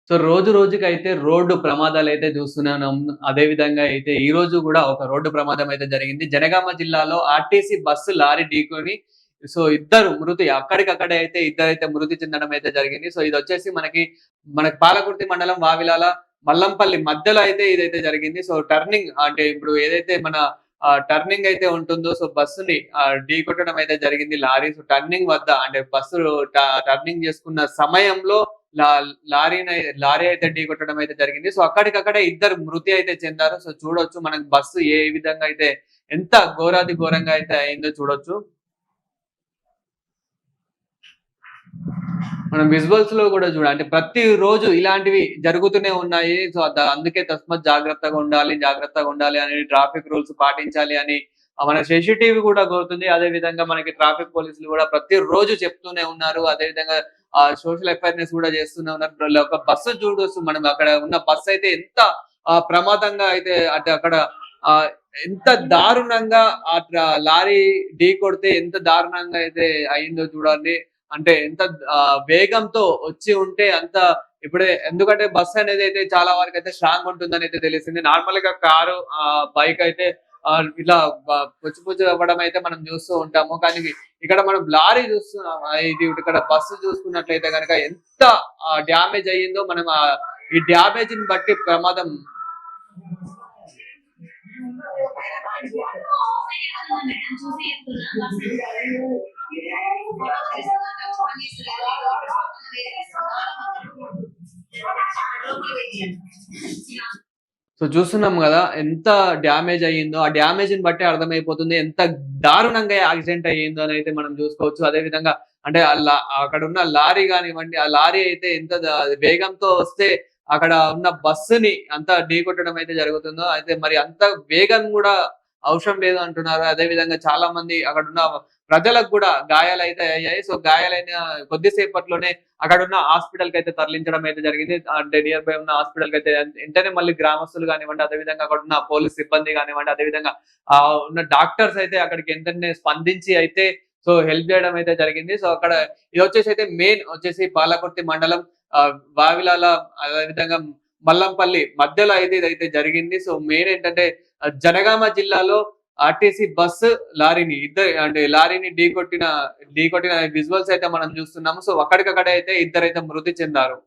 So రోజు రోజుకైతే road ప్రమాదాలైతే చూస్తున్నాం. అదే విధంగా అయితే ఈ రోజు గూడా ఒక రోడ్డు ప్రమాదం అయితే జరిగింది. జనగామ జిల్లాలో ఆర్‌టీసీ బస్సు లారీ ఢీకొని ఇద్దరు మృతి అక్కడికక్కడే అయితే ఇద్దరైతే మృతి చెందడం అయితే జరిగింది. ఇదొచ్చేసి మనకి పాలకుర్తి మండలం వావిలాల మల్లంపల్లి మధ్యలో అయితే ఇదైతే జరిగింది. టర్నింగ్ అంటే ఇప్పుడు ఏదైతే మన టర్నింగ్ అయితే ఉంటుందో బస్సుని ఢీకొట్టడం అయితే జరిగింది లారీ. టర్నింగ్ వద్ద అంటే బస్సు టర్నింగ్ చేసుకున్న సమయంలో లా లారీ అయితే ఢీకొట్టడం అయితే జరిగింది. అక్కడికక్కడే ఇద్దరు మృతి అయితే చెందారు. చూడొచ్చు మనకు బస్సు ఏ విధంగా అయితే ఎంత ఘోరాతి ఘోరంగా అయితే అయిందో చూడొచ్చు. మనం విజువల్స్ లో కూడా అంటే ప్రతి రోజు ఇలాంటివి జరుగుతూనే ఉన్నాయి. అందుకే తస్మత్ జాగ్రత్తగా ఉండాలి అని ట్రాఫిక్ రూల్స్ పాటించాలి అని మన శశి టీవీ కూడా కోరుతుంది. అదే విధంగా మనకి ట్రాఫిక్ పోలీసులు కూడా ప్రతి రోజు చెప్తూనే ఉన్నారు. అదే విధంగా సోషల్ అవేర్‌నెస్ కూడా చేస్తూనే ఉన్నారు. ఒక బస్సు చూడొచ్చు మనం అక్కడ ఉన్న బస్సు అయితే ఎంత ప్రమాదంగా అయితే అంటే అక్కడ ఆహ్, ఎంత దారుణంగా లారీ ఢీకొడితే ఎంత దారుణంగా అయితే అయిందో చూడండి. అంటే ఎంత వేగంతో వచ్చి ఉంటే అంత ఎందుకంటే బస్ అనేది అయితే చాలా వరకైతే స్ట్రాంగ్ ఉంటుందని అయితే తెలిసింది. నార్మల్‌గా కారు బైక్ అయితే ఇలా పుచ్చి అవ్వడం అయితే మనం చూస్తూ ఉంటాము. కానీ ఇక్కడ మనం లారీ చూస్తున్నాం. ఇది ఇక్కడ బస్సు చూసుకున్నట్లయితే గనక ఎంత డ్యామేజ్ అయ్యిందో మనం ఈ డ్యామేజ్‌ని బట్టి ప్రమాదం చూస్తున్నాం గదా! ఎంత డ్యామేజ్ అయ్యిందో, ఆ డ్యామేజ్‌ని బట్టే అర్థమైపోతుంది. ఎంత దారుణంగా యాక్సిడెంట్ అయ్యిందో అనైతే మనం చూసుకోవచ్చు. అదే విధంగా అంటే అక్కడున్న లారీ గానివ్వండి, ఆ లారీ అయితే ఎంత వేగంతో వస్తే అక్కడ ఉన్న బస్సుని అంత ఢీకొట్టడం అయితే జరుగుతుందో, అయితే మరి అంత వేగం గూడా అవసరం లేదు అంటున్నారు. అదే విధంగా చాలా మంది అక్కడున్న ప్రజలకు గూడా గాయాలైతే అయ్యాయి. గాయాలైన కొద్ది సేపట్లోనే అక్కడున్న హాస్పిటల్‌కైతే తరలించడం అయితే జరిగింది. అంటే నియర్ బై ఉన్న హాస్పిటల్‌కైతే వెంటనే మళ్ళీ గ్రామస్తులు గానివ్వండి, అదేవిధంగా అక్కడున్న పోలీస్ సిబ్బంది గానివ్వండి, అదేవిధంగా ఉన్న డాక్టర్స్ అయితే అక్కడికి వెంటనే స్పందించి అయితే హెల్ప్ చేయడం అయితే జరిగింది. అక్కడ ఇదొచ్చేసి అయితే మెయిన్ వచ్చేసి పాలకుర్తి మండలం వావిలాల అదేవిధంగా మల్లంపల్లి మధ్యలో అయితే ఇదైతే జరిగింది. మెయిన్ ఏంటంటే జనగామ జిల్లాలో ఆర్టీసీ బస్సు లారీని ఢీకొట్టిన విజువల్స్ అయితే మనం చూస్తున్నాము. అక్కడికక్కడే అయితే ఇద్దరైతే మృతి చెందారు.